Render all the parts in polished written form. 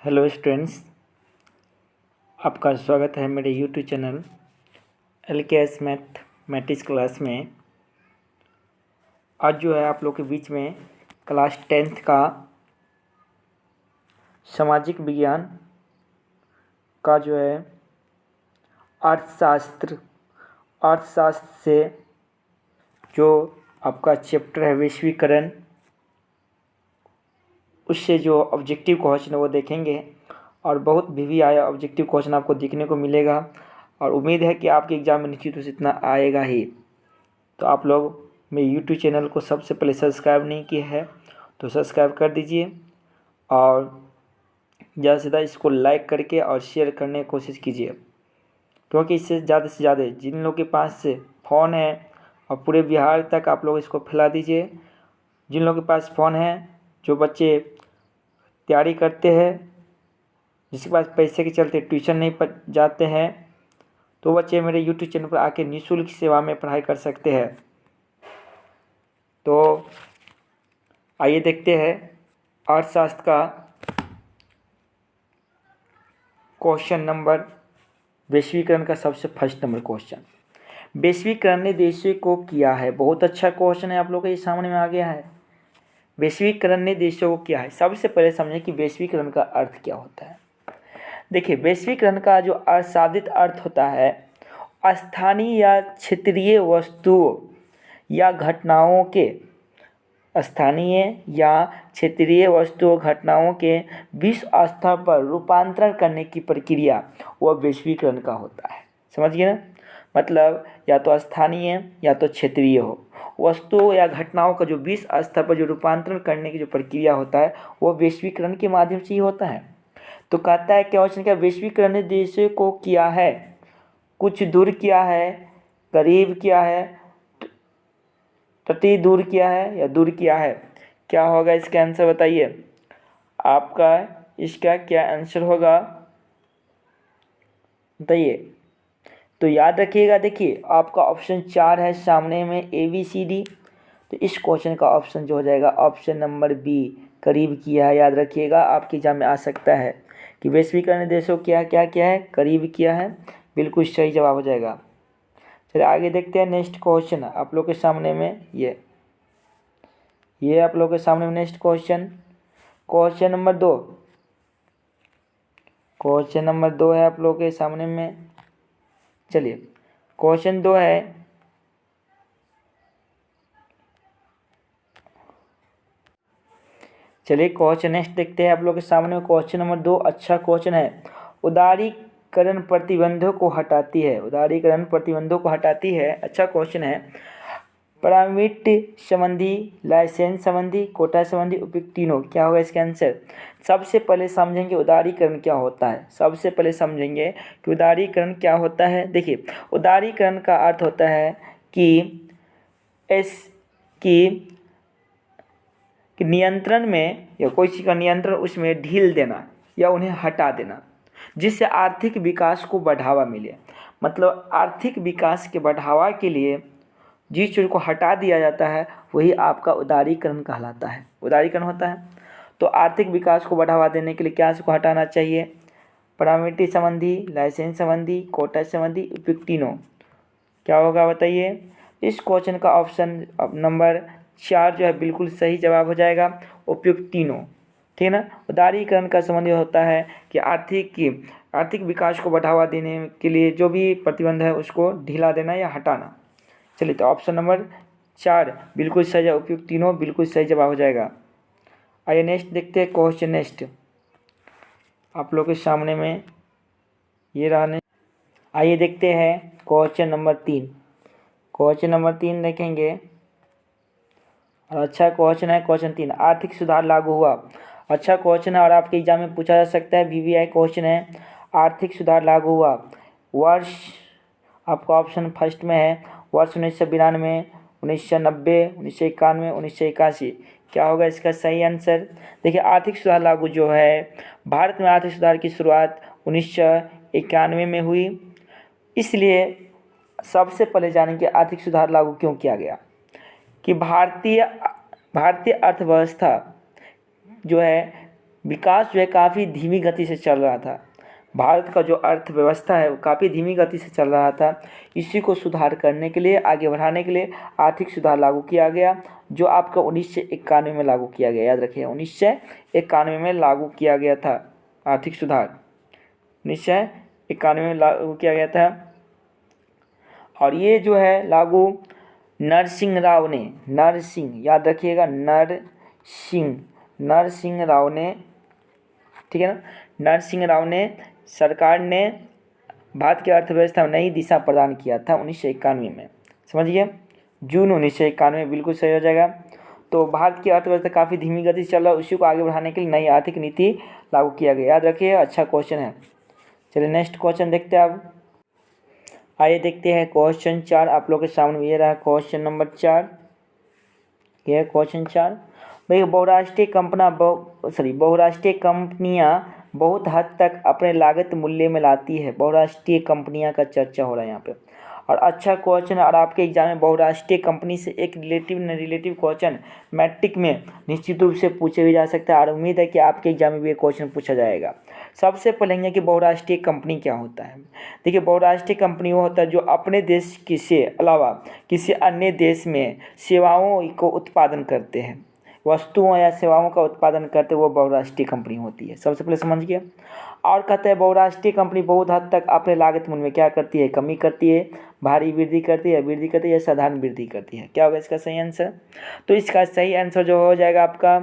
Hello students, आपका स्वागत है मेरे YouTube channel LKS mathematics class में। आज जो है आप लोग के बीच में क्लास 10th का सामाजिक विज्ञान का जो है अर्थशास्त्र से जो आपका चैप्टर है वैश्वीकरण, उससे जो ऑब्जेक्टिव क्वेश्चन है वो देखेंगे और बहुत भी आया ऑब्जेक्टिव क्वेश्चन आपको देखने को मिलेगा और उम्मीद है कि आपके एग्ज़ाम में निश्चित रूप से इतना आएगा ही। तो आप लोग मेरे यूट्यूब चैनल को सबसे पहले सब्सक्राइब नहीं किए हैं तो सब्सक्राइब कर दीजिए और ज़्यादा से ज़्यादा इसको लाइक करके और शेयर करने की कोशिश कीजिए, क्योंकि इससे ज़्यादा जिन लोगों के पास फ़ोन है और पूरे बिहार तक आप लोग इसको फैला दीजिए। जिन लोगों के पास फ़ोन है, जो बच्चे तैयारी करते हैं, जिसके पास पैसे के चलते ट्यूशन नहीं जाते हैं, तो बच्चे मेरे यूट्यूब चैनल पर आके निःशुल्क सेवा में पढ़ाई कर सकते हैं। तो आइए देखते हैं अर्थशास्त्र का क्वेश्चन नंबर, वैश्वीकरण का सबसे फर्स्ट नंबर क्वेश्चन। वैश्वीकरण ने देशों को किया है। बहुत अच्छा क्वेश्चन है, आप लोग के सामने में आ गया है। वैश्वीकरण ने देशों को किया है। सबसे पहले समझें कि वैश्वीकरण का अर्थ क्या होता है। देखिए, वैश्वीकरण का जो असाधित अर्थ होता है, स्थानीय या क्षेत्रीय वस्तुओं या घटनाओं के घटनाओं के विश्व स्तर पर रूपांतरण करने की प्रक्रिया वह वैश्वीकरण का होता है। समझ गए ना? मतलब या तो स्थानीय या तो क्षेत्रीय हो, वस्तुओं या घटनाओं का जो विश्व स्तर पर जो रूपांतरण करने की जो प्रक्रिया होता है वो वैश्वीकरण के माध्यम से ही होता है। तो कहता है क्वेश्चन क्या, वैश्वीकरण ने देशों को किया है, कुछ दूर किया है, करीब किया है, तटी दूर किया है या दूर किया है। क्या होगा इसका आंसर बताइए, आपका इसका क्या आंसर होगा बताइए। तो याद रखिएगा, देखिए आपका ऑप्शन 4 है सामने में ABCD, तो इस क्वेश्चन का ऑप्शन जो हो जाएगा ऑप्शन नंबर B, करीब किया है। याद रखिएगा, आपके एग्जाम में आ सकता है कि वैश्वीकरण देशों क्या क्या क्या है, करीब किया है। बिल्कुल सही जवाब हो जाएगा। चलिए आगे देखते हैं नेक्स्ट क्वेश्चन आप लोग के सामने में। ये आप लोग के सामने में next question number 2। Question number 2 है आप लोग के सामने में। चलिए क्वेश्चन 2 है, चलिए क्वेश्चन नेक्स्ट देखते हैं आप लोग के सामने में। क्वेश्चन नंबर 2 अच्छा क्वेश्चन है। उदारीकरण प्रतिबंधों को हटाती है। उदारीकरण प्रतिबंधों को हटाती है, अच्छा क्वेश्चन है। परमिट संबंधी, लाइसेंस संबंधी, कोटा संबंधी, उपयुक्त तीनों, क्या होगा इसका आंसर। सबसे पहले समझेंगे उदारीकरण क्या होता है। सबसे पहले समझेंगे कि उदारीकरण क्या होता है। देखिए, उदारीकरण का अर्थ होता है कि नियंत्रण में या कोई चीज़ का नियंत्रण उसमें ढील देना या उन्हें हटा देना, जिससे आर्थिक विकास को बढ़ावा मिले। मतलब आर्थिक विकास के बढ़ावा के लिए जिस चीज़ को हटा दिया जाता है वही आपका उदारीकरण कहलाता है। उदारीकरण होता है तो आर्थिक विकास को बढ़ावा देने के लिए क्या इसको हटाना चाहिए, परमिट संबंधी, लाइसेंस संबंधी, कोटा संबंधी, उपयुक्त तीनों, क्या होगा बताइए। इस क्वेश्चन का ऑप्शन नंबर 4 जो है बिल्कुल सही जवाब हो जाएगा, उपयुक्त तीनों। ठीक है ना? उदारीकरण का संबंध होता है कि आर्थिक विकास को बढ़ावा देने के लिए जो भी प्रतिबंध है उसको ढीला देना या हटाना। चलिए, तो ऑप्शन नंबर 4 बिल्कुल सही है, उपयुक्त तीनों बिल्कुल सही जवाब हो जाएगा। आइए नेक्स्ट देखते हैं क्वेश्चन नेक्स्ट आप लोग के सामने में ये रहा। आइए देखते हैं क्वेश्चन नंबर 3। क्वेश्चन नंबर 3 देखेंगे और अच्छा क्वेश्चन है। क्वेश्चन 3, आर्थिक सुधार लागू हुआ। अच्छा क्वेश्चन है और आपके एग्जाम में पूछा जा सकता है, VVI क्वेश्चन है। आर्थिक सुधार लागू हुआ वर्ष, आपका ऑप्शन फर्स्ट में है वर्ष 1992, 1990, 1991, 1981। क्या होगा इसका सही आंसर। देखिए, आर्थिक सुधार लागू जो है, भारत में आर्थिक सुधार की शुरुआत 1991 में हुई। इसलिए सबसे पहले जानेंगे आर्थिक सुधार लागू क्यों किया गया। कि भारतीय अर्थव्यवस्था जो है विकास जो है काफ़ी धीमी गति से चल रहा था। भारत का जो अर्थव्यवस्था है वो काफ़ी धीमी गति से चल रहा था। इसी को सुधार करने के लिए, आगे बढ़ाने के लिए आर्थिक सुधार लागू किया गया, जो आपका 1991 में लागू किया गया। याद रखिए 1991 में लागू किया गया था आर्थिक सुधार, 1991 में लागू किया गया था। और ये जो है लागू नरसिंह राव ने, नरसिंह, याद रखिएगा नरसिंह राव ने, ठीक है ना, नरसिंह राव ने, सरकार ने भारत की अर्थव्यवस्था में नई दिशा प्रदान किया था 1991 में। समझिए, जून 1991 बिल्कुल सही हो जाएगा। तो भारत की अर्थव्यवस्था काफ़ी धीमी गति से चल रहा है, उसी को आगे बढ़ाने के लिए नई आर्थिक नीति लागू किया गया। याद रखिए, अच्छा क्वेश्चन है। चलिए नेक्स्ट क्वेश्चन देखते हैं अब। आइए देखते हैं क्वेश्चन 4 आप लोग के सामने। ये रहा क्वेश्चन नंबर 4। यह है क्वेश्चन 4। भाई, बहुराष्ट्रीय कंपनियां बहुत हद तक अपने लागत मूल्य में लाती है। बहुराष्ट्रीय कंपनियां का चर्चा हो रहा है यहाँ पे, और अच्छा क्वेश्चन। और आपके एग्जाम में बहुराष्ट्रीय कंपनी से एक रिलेटिव क्वेश्चन मैट्रिक में निश्चित रूप से पूछे भी जा सकता है, और उम्मीद है कि आपके एग्जाम में भी ये क्वेश्चन पूछा जाएगा। सबसे पहले कि बहुराष्ट्रीय कंपनी क्या होता है। देखिए, बहुराष्ट्रीय कंपनी वो होता है जो अपने देश से अलावा किसी अन्य देश में सेवाओं को उत्पादन करते हैं, वस्तुओं या सेवाओं का उत्पादन करते, वो बहुराष्ट्रीय कंपनी होती है। सबसे पहले समझ गया। और कहते हैं बहुराष्ट्रीय कंपनी बहुत हद तक अपने लागत मूल्य में क्या करती है, कमी करती है, भारी वृद्धि करती है, वृद्धि करती है या साधारण वृद्धि करती है। क्या होगा इसका सही आंसर? तो इसका सही आंसर जो हो जाएगा आपका,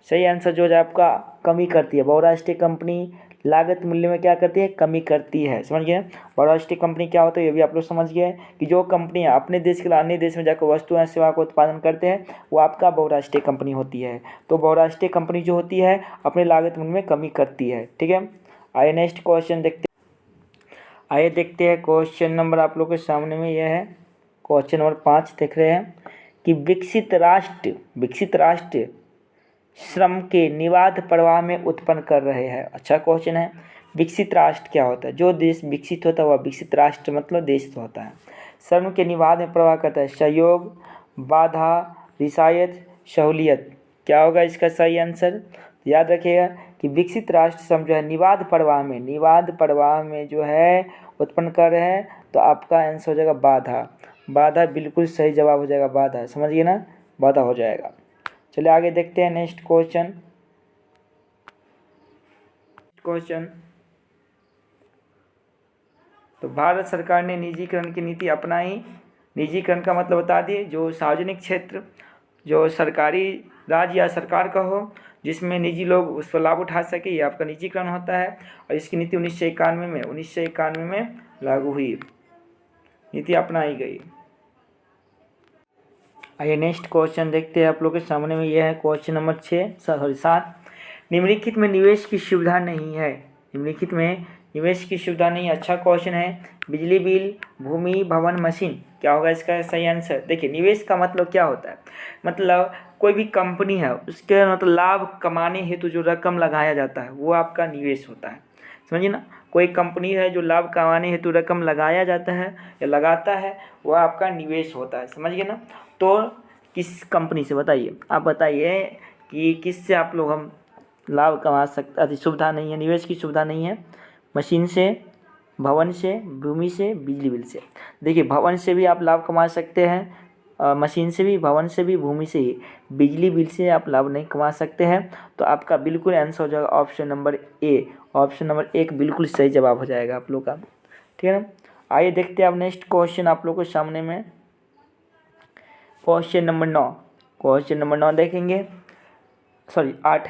सही आंसर जो हो जाएगा आपका, कमी करती है। बहुराष्ट्रीय कंपनी लागत मूल्य में क्या करती है, कमी करती है। समझ गए? बहुराष्ट्रीय कंपनी क्या होता है ये भी आप लोग समझ गए कि जो कंपनियां अपने देश के अन्य देश में जाकर वस्तु या सेवा को उत्पादन करते हैं वो आपका बहुराष्ट्रीय कंपनी होती है। तो बहुराष्ट्रीय कंपनी जो होती है अपने लागत मूल्य में कमी करती है। ठीक है, आइए नेक्स्ट क्वेश्चन देखते हैं। आइए देखते हैं क्वेश्चन नंबर आप लोग के सामने में यह है क्वेश्चन नंबर 5 देख रहे हैं कि विकसित राष्ट्र श्रम के निर्बाध प्रवाह में उत्पन्न कर रहे हैं। अच्छा क्वेश्चन है। विकसित राष्ट्र क्या होता है? जो देश विकसित होता है वह विकसित राष्ट्र मतलब देश होता है। श्रम के निर्बाध में प्रवाह करता है, सहयोग, बाधा, रियायत, सहूलियत। क्या होगा इसका सही आंसर? याद रखिएगा कि विकसित राष्ट्र श्रम जो है निर्बाध प्रवाह में जो है उत्पन्न कर रहे हैं, तो आपका आंसर हो जाएगा बाधा बिल्कुल सही जवाब हो जाएगा, बाधा। समझिए ना, बाधा हो जाएगा। चलिए आगे देखते हैं नेक्स्ट क्वेश्चन। तो भारत सरकार ने निजीकरण की नीति अपनाई। निजीकरण का मतलब बता दिए, जो सार्वजनिक क्षेत्र, जो सरकारी राज्य या सरकार का हो, जिसमें निजी लोग उस पर लाभ उठा सके, ये आपका निजीकरण होता है। और इसकी नीति 1991 में लागू हुई, नीति अपनाई गई। आइए नेक्स्ट क्वेश्चन देखते हैं आप लोग के सामने में। यह है क्वेश्चन नंबर 7। निम्नलिखित में निवेश की सुविधा नहीं है। निम्नलिखित में निवेश की सुविधा नहीं है। अच्छा क्वेश्चन है। बिजली बिल, भूमि, भवन, मशीन। क्या होगा इसका सही आंसर? देखिए, निवेश का मतलब क्या होता है, मतलब कोई भी कंपनी है उसके मतलब लाभ कमाने हेतु जो रकम लगाया जाता है वो आपका निवेश होता है। समझिए ना, कोई कंपनी है जो लाभ कमाने हेतु रकम लगाया जाता है या लगाता है, वो आपका निवेश होता है। समझिए ना। तो किस कंपनी से, बताइए, आप बताइए कि किससे आप लोग हम लाभ कमा सकते, सुविधा नहीं है, निवेश की सुविधा नहीं है। मशीन से, भवन से, भूमि से, बिजली बिल से। देखिए, भवन से भी आप लाभ कमा सकते हैं, मशीन से भी, भवन से भी, भूमि से ही। बिजली बिल से आप लाभ नहीं कमा सकते हैं। तो आपका बिल्कुल आंसर हो जाएगा option number A. Option number 1 बिल्कुल सही जवाब हो जाएगा आप लोग का। ठीक है ना। आइए देखते हैं अब नेक्स्ट क्वेश्चन आप लोग के सामने में। क्वेश्चन नंबर 9 देखेंगे। 8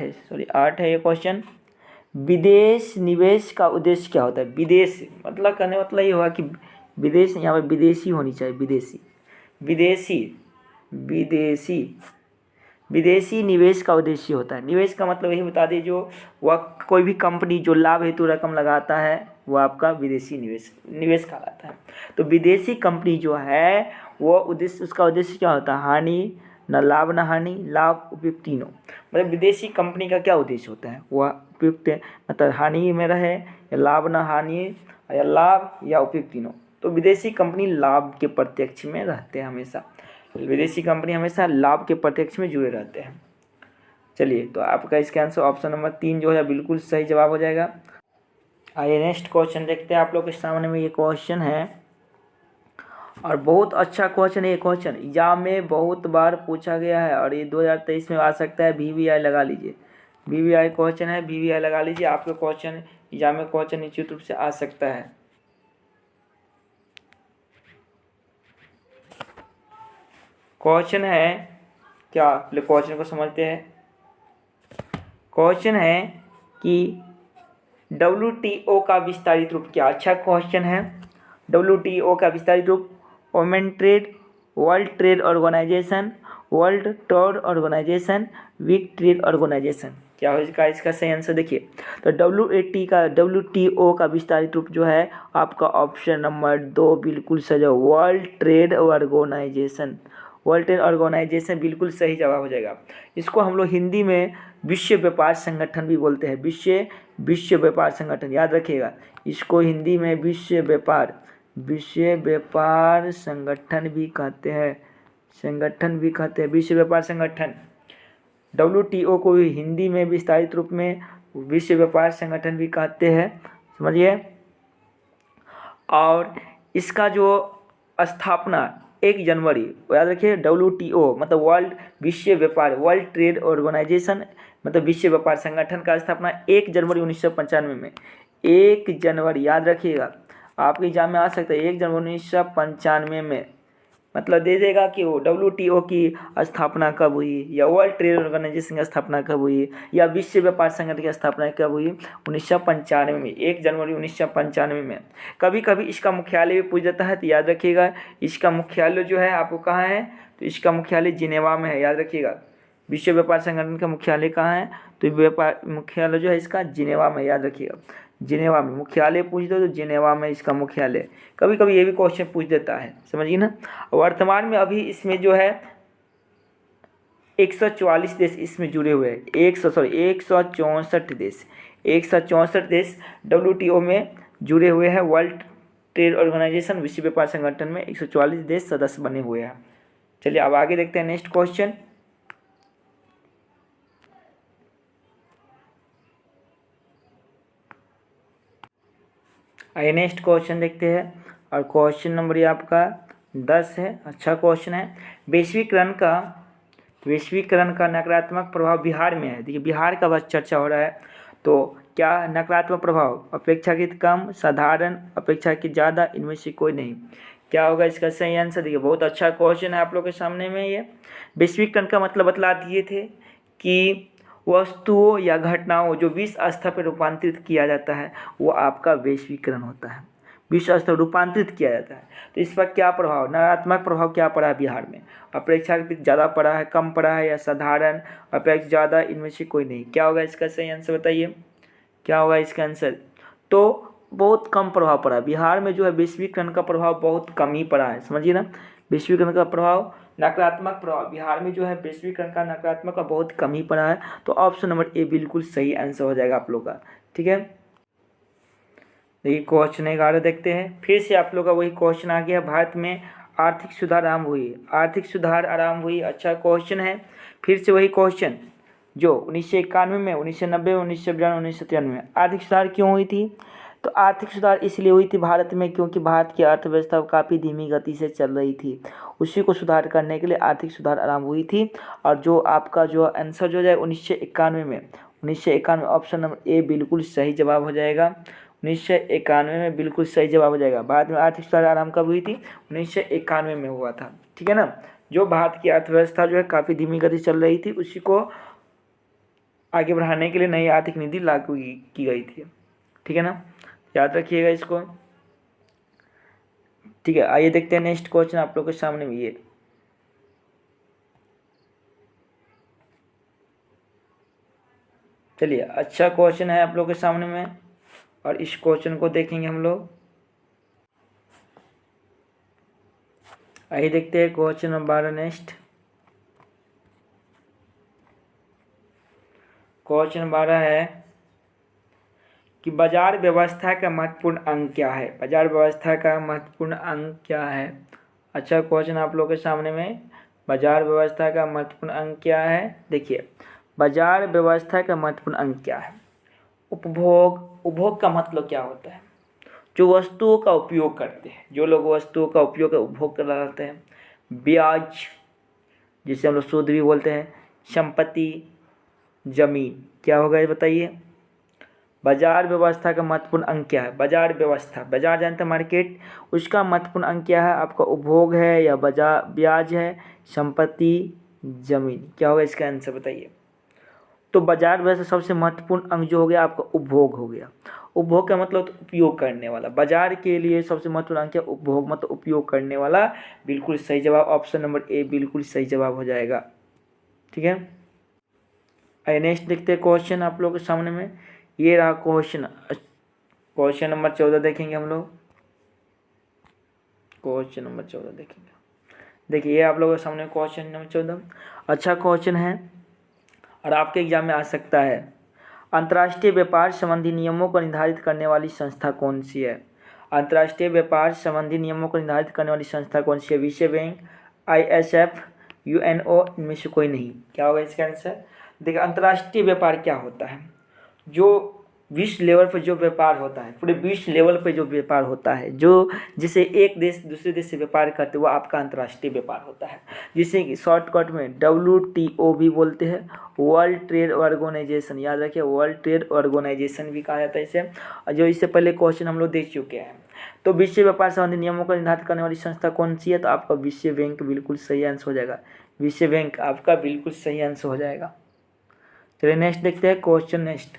है ये क्वेश्चन। विदेश निवेश का उद्देश्य क्या होता है? विदेश मतलब कहने मतलब ये हुआ कि विदेश, यहाँ पर विदेशी होनी चाहिए, विदेशी निवेश का उद्देश्य होता है। निवेश का मतलब यही बता दीजिए, जो वह कोई भी कंपनी जो लाभ हेतु रकम लगाता है वो आपका विदेशी निवेश कहलाता है। तो विदेशी कंपनी जो है वो उद्देश्य, उसका उद्देश्य क्या होता है? हानि न लाभ न हानि, लाभ उपयुक्त तीनों। मतलब विदेशी कंपनी का क्या उद्देश्य होता है? वह उपयुक्त मतलब हानि में रहे या लाभ न हानि या लाभ या उपयुक्त तीनों। तो विदेशी कंपनी लाभ के प्रत्यक्ष में रहते हैं हमेशा। विदेशी कंपनी हमेशा लाभ के प्रत्यक्ष में जुड़े रहते हैं। चलिए, तो आपका इसका आंसर ऑप्शन नंबर 3 जो है बिल्कुल सही जवाब हो जाएगा। आइए नेक्स्ट क्वेश्चन देखते हैं। आप लोग के सामने में ये क्वेश्चन है और बहुत अच्छा क्वेश्चन है। ये क्वेश्चन एग्जाम में बहुत बार पूछा गया है और ये 2023 में आ सकता है। VVI लगा लीजिए, VVI क्वेश्चन है, VVI लगा लीजिए। आपके क्वेश्चन एग्जाम में क्वेश्चन निश्चित रूप से आ सकता है। क्वेश्चन है क्या, क्वेश्चन को समझते हैं। क्वेश्चन है कि WTO का विस्तारित रूप क्या। अच्छा क्वेश्चन है। WTO का विस्तारित रूप women trade, world trade organization, world trade organization, week trade organization. क्या हो इसका सही आंसर देखिए। तो WTO का विस्तारित रूप जो है आपका ऑप्शन नंबर 2 बिल्कुल सही है, world trade organization. World trade organization बिल्कुल सही जवाब हो जाएगा। इसको हम लोग हिंदी में विश्व व्यापार संगठन भी बोलते हैं। विश्व व्यापार संगठन, याद रखिएगा। इसको हिंदी में विश्व व्यापार संगठन भी कहते हैं। विश्व व्यापार संगठन। WTO को हिंदी में विस्तारित रूप में विश्व व्यापार संगठन भी कहते हैं, समझिए। और इसका जो स्थापना 1 जनवरी, याद रखिए। WTO मतलब वर्ल्ड ट्रेड ऑर्गेनाइजेशन मतलब विश्व व्यापार संगठन का स्थापना 1 जनवरी 1995 में। 1 जनवरी याद रखिएगा, आपके एग्जाम में आ सकता है। 1 जनवरी 1995 में मतलब दे देगा कि वो WTO की स्थापना कब हुई, या वर्ल्ड ट्रेड ऑर्गेनाइजेशन की स्थापना कब हुई, या विश्व व्यापार संगठन की स्थापना कब हुई। 1995 में, 1 जनवरी 1995 में। कभी कभी इसका मुख्यालय भी पूछ जाता है, तो याद रखिएगा इसका मुख्यालय जो है आपको कहाँ है, तो इसका मुख्यालय जिनेवा में है, याद रखिएगा। विश्व व्यापार संगठन का मुख्यालय कहाँ है, तो मुख्यालय जो है इसका जिनेवा में, याद रखिएगा। जिनेवा में मुख्यालय पूछ दो तो जिनेवा में इसका मुख्यालय। कभी कभी ये भी क्वेश्चन पूछ देता है, समझिए ना। वर्तमान में अभी इसमें जो है 144 देश इसमें जुड़े हुए हैं। 164 देश, 164 देश WTO में जुड़े हुए हैं। वर्ल्ड ट्रेड ऑर्गेनाइजेशन विश्व व्यापार संगठन में 144 देश सदस्य बने हुए हैं। चलिए अब आगे देखते हैं नेक्स्ट क्वेश्चन। आइए नेक्स्ट क्वेश्चन देखते हैं और क्वेश्चन नंबर ये आपका 10 है। अच्छा क्वेश्चन है। वैश्वीकरण का नकारात्मक प्रभाव बिहार में है। देखिए बिहार का बस चर्चा हो रहा है, तो क्या नकारात्मक प्रभाव अपेक्षाकृत कम, साधारण, अपेक्षाकृत ज़्यादा, इनमें से कोई नहीं। क्या होगा इसका सही आंसर। देखिए बहुत अच्छा क्वेश्चन है आप लोग के सामने में। ये वैश्वीकरण का मतलब बतला दिए थे कि वस्तुओं या घटनाओं जो विश्व स्तर पर रूपांतरित किया जाता है वो आपका वैश्वीकरण होता है। विश्व स्तर रूपांतरित किया जाता है, तो इस पर क्या प्रभाव, नकारात्मक प्रभाव क्या पड़ा है बिहार में। अपेक्षाकृत ज़्यादा पड़ा है, कम पड़ा है, या साधारण, अपेक्षा ज़्यादा, इनमें से कोई नहीं। क्या होगा इसका सही आंसर बताइए। क्या होगा इसका आंसर। तो बहुत कम प्रभाव पड़ा बिहार में, जो है वैश्वीकरण का प्रभाव बहुत कम ही पड़ा है, समझिए ना। वैश्वीकरण का प्रभाव, नकारात्मक प्रभाव बिहार में जो है वैश्वीकरण का नकारात्मक का बहुत कम ही पड़ा है। तो ऑप्शन नंबर ए बिल्कुल सही आंसर हो जाएगा आप लोग का, ठीक है। देखिए क्वेश्चन 11 देखते हैं। फिर से आप लोग का वही क्वेश्चन आ गया। भारत में आर्थिक सुधार आरंभ हुई। अच्छा क्वेश्चन है। फिर से वही क्वेश्चन जो 1991 में, 1990 में, 1992, 1993 में। आर्थिक सुधार क्यों हुई थी, तो आर्थिक सुधार इसलिए हुई थी भारत में क्योंकि भारत की अर्थव्यवस्था काफ़ी धीमी गति से चल रही थी। उसी को सुधार करने के लिए आर्थिक सुधार आरंभ हुई थी। और जो आपका जो आंसर जो है 1991 में, 1991 ऑप्शन नंबर ए बिल्कुल सही जवाब हो जाएगा। 1991 में बिल्कुल सही जवाब हो जाएगा। भारत में आर्थिक सुधार आरंभ कब हुई थी, 1991 में हुआ था, ठीक है ना। जो भारत की अर्थव्यवस्था जो है काफ़ी धीमी गति चल रही थी, उसी को आगे बढ़ाने के लिए नई आर्थिक नीति लागू की गई थी, ठीक है ना। याद रखिएगा इसको, ठीक है। आइए देखते हैं नेक्स्ट क्वेश्चन आप लोग के सामने में। ये चलिए अच्छा क्वेश्चन है आप लोग के सामने में और इस क्वेश्चन को देखेंगे हम लोग। आइए देखते हैं क्वेश्चन नंबर 12 नेक्स्ट। क्वेश्चन 12 है कि बाजार व्यवस्था का महत्वपूर्ण अंग क्या है। बाजार व्यवस्था का महत्वपूर्ण अंग क्या है। अच्छा क्वेश्चन आप लोग के सामने में, बाजार व्यवस्था का महत्वपूर्ण अंग क्या है। देखिए बाजार व्यवस्था का महत्वपूर्ण अंग क्या है? उपभोग। उपभोग का मतलब क्या होता है? जो वस्तुओं का उपयोग करते हैं, जो लोग वस्तुओं का उपयोग उपभोग कर रहे हैं। ब्याज, जिसे हम लोग सूद भी बोलते हैं। संपत्ति, जमीन, क्या होगा ये बताइए? बाजार व्यवस्था का महत्वपूर्ण अंग क्या है? बाजार व्यवस्था, बाजार जानते हैं मार्केट, उसका महत्वपूर्ण अंग क्या है? आपका उपभोग है या बाजार ब्याज है, संपत्ति, जमीन, क्या होगा इसका आंसर बताइए? तो बाजार व्यवस्था सबसे महत्वपूर्ण अंग जो हो गया आपका उपभोग हो गया। उपभोग का मतलब तो उपयोग करने वाला। बाजार के लिए सबसे महत्वपूर्ण अंग क्या? उपभोग, मतलब उपयोग करने वाला। बिल्कुल सही जवाब ऑप्शन नंबर ए बिल्कुल सही जवाब हो जाएगा। ठीक है, आइए नेक्स्ट देखते हैं क्वेश्चन आप लोगों के सामने में। ये रहा क्वेश्चन, क्वेश्चन नंबर 14 देखेंगे हम लोग। क्वेश्चन नंबर 14 देखेंगे। देखिए ये आप लोगों के सामने क्वेश्चन नंबर 14 अच्छा क्वेश्चन है और आपके एग्जाम में आ सकता है। अंतर्राष्ट्रीय व्यापार संबंधी नियमों को निर्धारित करने वाली संस्था कौन सी है? अंतर्राष्ट्रीय व्यापार संबंधी नियमों को निर्धारित करने वाली संस्था कौन सी है? विश्व बैंक, ISF, UNO, इनमें से कोई नहीं। क्या होगा इसका आंसर? देखिए अंतर्राष्ट्रीय व्यापार क्या होता है? जो विश्व लेवल पर जो व्यापार होता है, पूरे विश्व लेवल पर जो व्यापार होता है, जो जिसे एक देश दूसरे देश से व्यापार करते, वो आपका अंतर्राष्ट्रीय व्यापार होता है, जिसे कि शॉर्टकट में WTO भी बोलते हैं, वर्ल्ड ट्रेड ऑर्गेनाइजेशन। याद रखिए, वर्ल्ड ट्रेड ऑर्गेनाइजेशन भी कहा जाता है इसे। और जो इससे पहले क्वेश्चन हम लोग देख चुके हैं। तो विश्व व्यापार संबंधी नियमों को निर्धारित करने वाली संस्था कौन सी है? तो आपका विश्व बैंक बिल्कुल सही आंसर हो जाएगा। विश्व बैंक आपका बिल्कुल सही आंसर हो जाएगा। चलिए नेक्स्ट देखते हैं क्वेश्चन। नेक्स्ट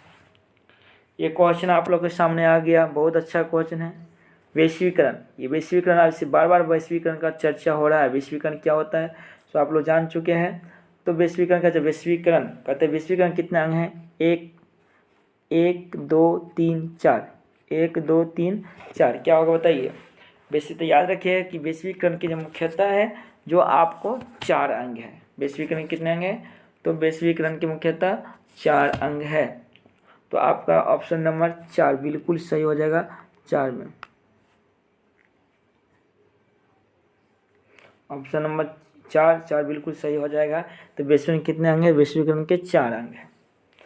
ये क्वेश्चन आप लोग के सामने आ गया, बहुत अच्छा क्वेश्चन है। वैश्वीकरण, ये वैश्वीकरण आज से बार बार वैश्वीकरण का चर्चा हो रहा है। वैश्वीकरण क्या होता है तो आप लोग जान चुके हैं। तो वैश्वीकरण का, जब वैश्वीकरण कहते हैं, वैश्वीकरण कितने अंग हैं? एक 2 3 4, 1 2 3 4, क्या होगा बताइए? वैसे तो याद रखिए कि वैश्वीकरण की जो मुख्यतः है, जो आपको 4 अंग है। वैश्वीकरण कितने अंग है? तो वैश्वीकरण की मुख्यतः 4 अंग है। तो आपका ऑप्शन नंबर 4 बिल्कुल सही हो जाएगा। 4 में ऑप्शन नंबर 4 बिल्कुल सही हो जाएगा। तो वैश्वीकरण कितने अंग है? वैश्वीकरण के 4 अंग है।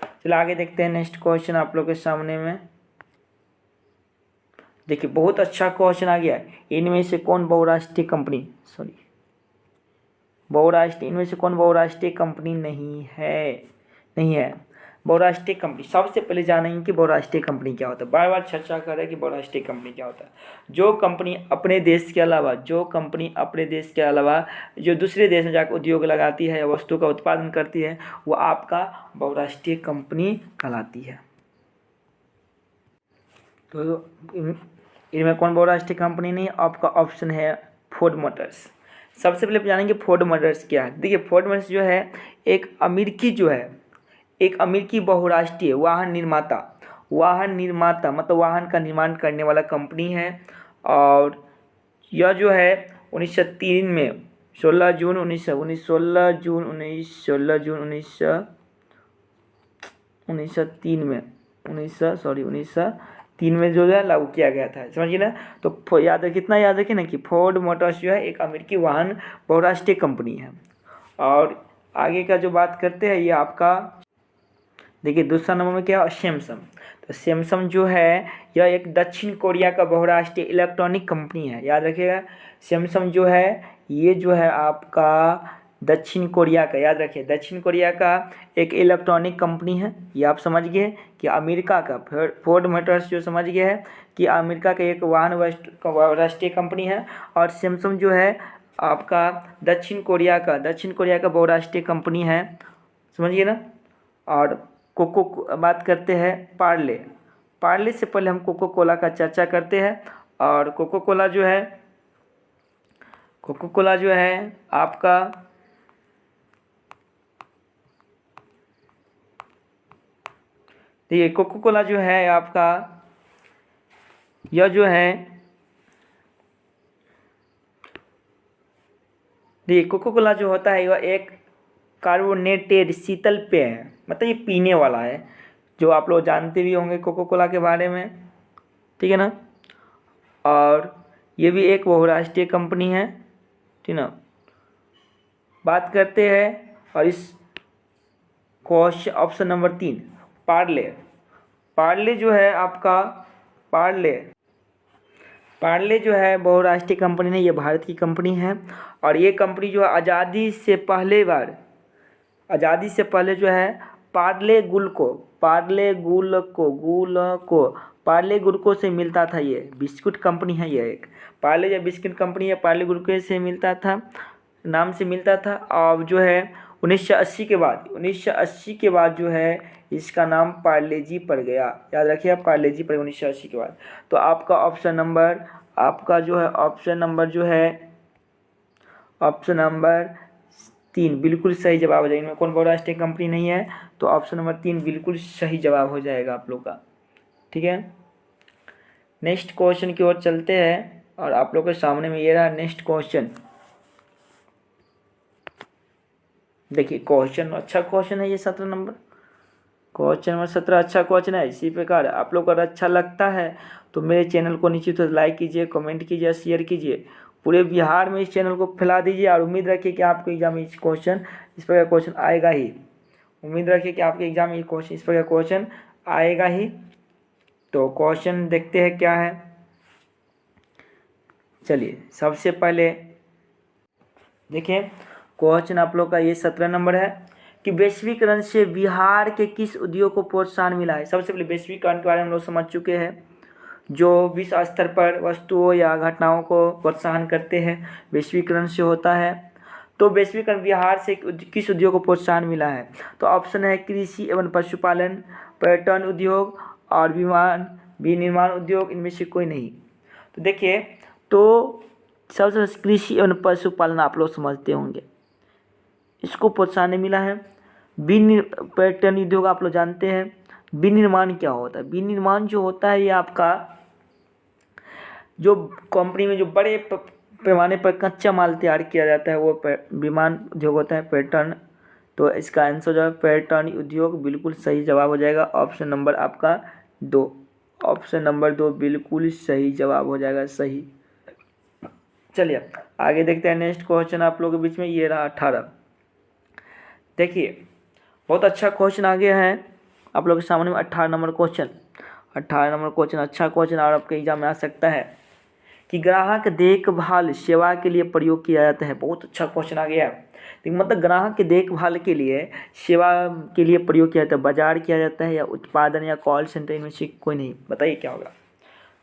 चलिए आगे देखते हैं नेक्स्ट क्वेश्चन आप लोग के सामने में। देखिए बहुत अच्छा क्वेश्चन आ गया। इनमें से कौन बहुराष्ट्रीय कंपनी, इनमें से कौन बहुराष्ट्रीय कंपनी नहीं है? बहुराष्ट्रीय कंपनी, सबसे पहले जानेंगे कि बहुराष्ट्रीय कंपनी क्या होता है। बार बार चर्चा कर रहे हैं कि बहुराष्ट्रीय कंपनी क्या होता है। जो कंपनी अपने देश के अलावा जो दूसरे देश में जाकर उद्योग लगाती है या वस्तु का उत्पादन करती है, वो आपका बहुराष्ट्रीय कंपनी कहलाती है। तो इनमें कौन बहुराष्ट्रीय कंपनी नहीं? आपका ऑप्शन है फोर्ड मोटर्स। सबसे पहले जानेंगे फोर्ड मोटर्स क्या है। देखिए फोर्ड मोटर्स जो है एक अमेरिकी बहुराष्ट्रीय वाहन निर्माता मतलब वाहन का निर्माण करने वाला कंपनी है। और यह जो है 1903 में 16 जून 1903 में जो है लागू किया गया था, समझिए ना। तो याद रखिए, कितना याद रखिए ना कि फोर्ड मोटर्स जो है एक अमेरिकी वाहन बहुराष्ट्रीय कंपनी है। और आगे का जो बात करते हैं, ये आपका देखिए दूसरा नंबर में क्या है? सैमसंग। तो सैमसंग जो है यह एक दक्षिण कोरिया का बहुराष्ट्रीय इलेक्ट्रॉनिक कंपनी है। याद रखिएगा, सैमसंग जो है ये जो है आपका दक्षिण कोरिया का, याद रखिए दक्षिण कोरिया का एक इलेक्ट्रॉनिक कंपनी है। ये आप समझ गए कि अमेरिका का फोर्ड मोटर्स जो समझ गए है कि अमेरिका का एक वाहन राष्ट्रीय कंपनी है। और सैमसंग जो है आपका दक्षिण कोरिया का बहुराष्ट्रीय कंपनी है, समझिए ना। और कोको बात करते हैं पार्ले से पहले हम कोको कोला का चर्चा करते हैं। और कोको कोला जो है आपका देखिए कोको कोला जो है आपका यह जो है देखिए कोको कोला जो होता है यह एक कार्बोनेटेड शीतल पेय है, मतलब ये पीने वाला है, जो आप लोग जानते भी होंगे कोको कोला के बारे में, ठीक है ना। और ये भी एक बहुराष्ट्रीय कंपनी है, ठीक ना। बात करते हैं और इस question option number 3 Parle. Parle जो है आपका पार्ले पार्ले जो है बहुराष्ट्रीय कंपनी नहीं, ये भारत की कंपनी है। और ये कंपनी जो है आज़ादी से पहले जो है पार्ले गुल्को से मिलता था। ये बिस्कुट कंपनी है, ये एक पार्ले जो बिस्कुट कंपनी है पार्ले गुल्को से मिलता था, नाम से मिलता था। और जो है 1980 के बाद जो है इसका नाम पार्ले जी पड़ गया। याद रखिए, पार्ले जी पड़ गया 1980 के बाद। तो आपका ऑप्शन नंबर 3 बिल्कुल सही जवाब हो जाएगा। इनमें कौन बहुराष्ट्रीय कंपनी नहीं है, तो ऑप्शन नंबर 3 बिल्कुल सही जवाब हो जाएगा आप लोग का। ठीक है, नेक्स्ट क्वेश्चन की ओर चलते हैं। और आप लोग के सामने में ये रहा नेक्स्ट क्वेश्चन। देखिए क्वेश्चन अच्छा क्वेश्चन है ये 17 नंबर, क्वेश्चन नंबर 17 अच्छा क्वेश्चन है। इसी प्रकार आप लोग को अगर अच्छा लगता है तो मेरे चैनल को नीचे तो लाइक कीजिए, कमेंट कीजिए, शेयर कीजिए, पूरे बिहार में इस चैनल को फैला दीजिए। और उम्मीद रखिए कि आपके एग्जाम में इस प्रकार क्वेश्चन आएगा ही। उम्मीद रखिए कि आपके एग्जाम में इस प्रकार क्वेश्चन आएगा ही। तो क्वेश्चन देखते हैं क्या है। चलिए सबसे पहले देखिए क्वेश्चन आप लोग का ये 17 नंबर है कि वैश्वीकरण से बिहार के किस उद्योग को प्रोत्साहन मिला है। सबसे पहले वैश्वीकरण के बारे में हम लोग समझ चुके हैं, जो विश्व स्तर पर वस्तुओं या घटनाओं को प्रोत्साहन करते हैं वैश्वीकरण से होता है। तो वैश्वीकरण बिहार से किस उद्योग को प्रोत्साहन मिला है, तो ऑप्शन है कृषि एवं पशुपालन, पर्यटन उद्योग और विनिर्माण उद्योग, इनमें से कोई नहीं। तो देखिए, तो सबसे कृषि एवं पशुपालन आप लोग समझते होंगे, इसको प्रोत्साहन मिला है। पर्यटन उद्योग आप लोग जानते हैं। विनिर्माण क्या होता है, विनिर्माण जो होता है ये आपका जो कंपनी में जो बड़े पैमाने पर कच्चा माल तैयार किया जाता है वो विमान उद्योग होता है। पर्यटन, तो इसका आंसर जो है पर्यटन उद्योग बिल्कुल सही जवाब हो जाएगा। ऑप्शन नंबर आपका 2, ऑप्शन नंबर 2 बिल्कुल सही जवाब हो जाएगा, सही। चलिए आगे देखते हैं नेक्स्ट क्वेश्चन आप लोगों के बीच में ये रहा 18। देखिए बहुत अच्छा क्वेश्चन आ गया है आप लोगों के सामने में 18 नंबर क्वेश्चन। 18 नंबर क्वेश्चन अच्छा क्वेश्चन और आपके एग्जाम में आ सकता है कि ग्राहक देखभाल सेवा के लिए प्रयोग किया जाता है। बहुत अच्छा क्वेश्चन आ गया है। मतलब ग्राहक के देखभाल के लिए सेवा के लिए प्रयोग किया जाता है, बाजार किया जाता है या उत्पादन या कॉल सेंटर, इनमें से कोई नहीं। बताइए क्या होगा।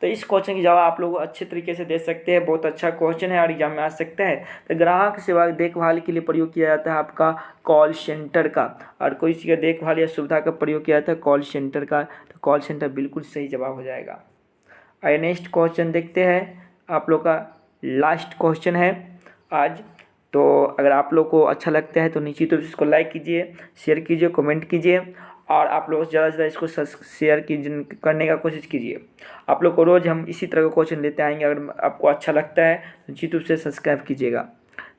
तो इस क्वेश्चन की जवाब आप लोग अच्छे तरीके से दे सकते हैं। बहुत अच्छा क्वेश्चन है और एग्जाम में आ सकता है। तो ग्राहक सेवा देखभाल के लिए प्रयोग किया जाता है आपका कॉल सेंटर का, और कोई चीज़ का देखभाल या सुविधा का प्रयोग किया जाता है कॉल सेंटर का। तो कॉल सेंटर बिल्कुल सही जवाब हो जाएगा। आइए नेक्स्ट क्वेश्चन देखते हैं। आप लोग का लास्ट क्वेश्चन है आज। तो अगर आप लोग को अच्छा लगता है तो नीचे तो इसको लाइक कीजिए, शेयर कीजिए, कमेंट कीजिए, और आप लोग ज़्यादा से ज़्यादा इसको शेयर करने का कोशिश कीजिए। आप लोग को रोज़ हम इसी तरह का क्वेश्चन लेते आएंगे। अगर आपको अच्छा लगता है तो यूट्यूब से सब्सक्राइब कीजिएगा।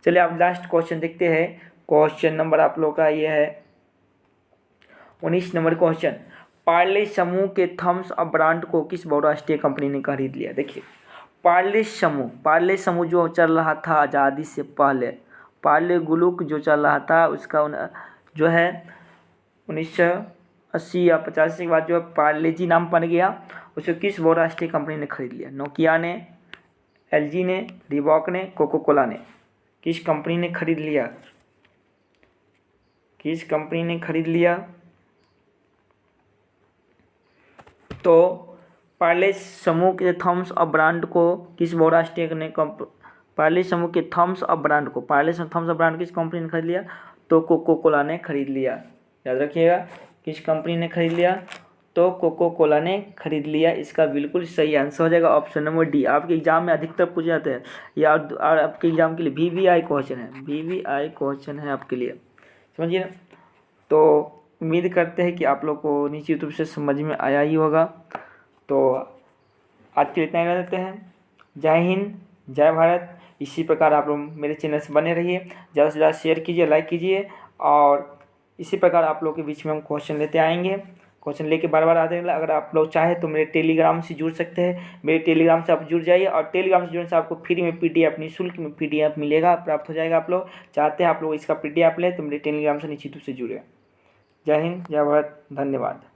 चलिए आप लास्ट क्वेश्चन देखते हैं। क्वेश्चन नंबर आप लोग का ये है 19 नंबर क्वेश्चन। पार्ले समूह के थम्स अप ब्रांड को किस बहुराष्ट्रीय कंपनी ने खरीद लिया। देखिए पार्ले समूह जो चल रहा था आज़ादी से पहले, पार्ले गुल्क जो चल रहा था उसका जो है 1980 या 85 के बाद जो है पार्ले जी नाम बन गया। उसे किस बहुराष्ट्रीय कंपनी ने खरीद लिया। नोकिया ने, एलजी ने, रिबॉक ने, कोको कोला ने, किस कंपनी ने खरीद लिया, किस कंपनी ने खरीद लिया। तो पार्ले समूह के थम्स अप ब्रांड को किस बहुराष्ट्रीय ने पार्ले समूह के थम्स अप ब्रांड को किस कंपनी ने खरीद लिया, तो कोको कोला ने खरीद लिया। याद रखिएगा किस कंपनी ने खरीद लिया, तो कोको कोला ने खरीद लिया। इसका बिल्कुल सही आंसर हो जाएगा ऑप्शन नंबर डी। आपके एग्जाम में अधिकतर पूछे जाते हैं या और आपके एग्जाम के लिए VVI क्वेश्चन है आपके लिए, समझिए ना। तो उम्मीद करते हैं कि आप लोग को निश्चित रूप से समझ में आया ही होगा। तो आज के लिए इतना ही रहते हैं। जय हिंद, जय भारत। इसी प्रकार आप लोग मेरे चैनल से बने रहिए, ज़्यादा से ज़्यादा शेयर कीजिए, लाइक कीजिए, और इसी प्रकार आप लोग के बीच में हम क्वेश्चन लेते आएंगे। क्वेश्चन लेके बार बार आते हैं। अगर आप लोग चाहे तो मेरे टेलीग्राम से जुड़ सकते हैं। मेरे टेलीग्राम से आप जुड़ जाइए, और टेलीग्राम से जुड़ने से आपको फ्री में PDF निःशुल्क में PDF मिलेगा, प्राप्त हो जाएगा। आप लोग चाहते हैं आप लोग इसका PDF लें तो मेरे टेलीग्राम से निश्चित रूप से जुड़े। जय हिंद, जय भारत, धन्यवाद।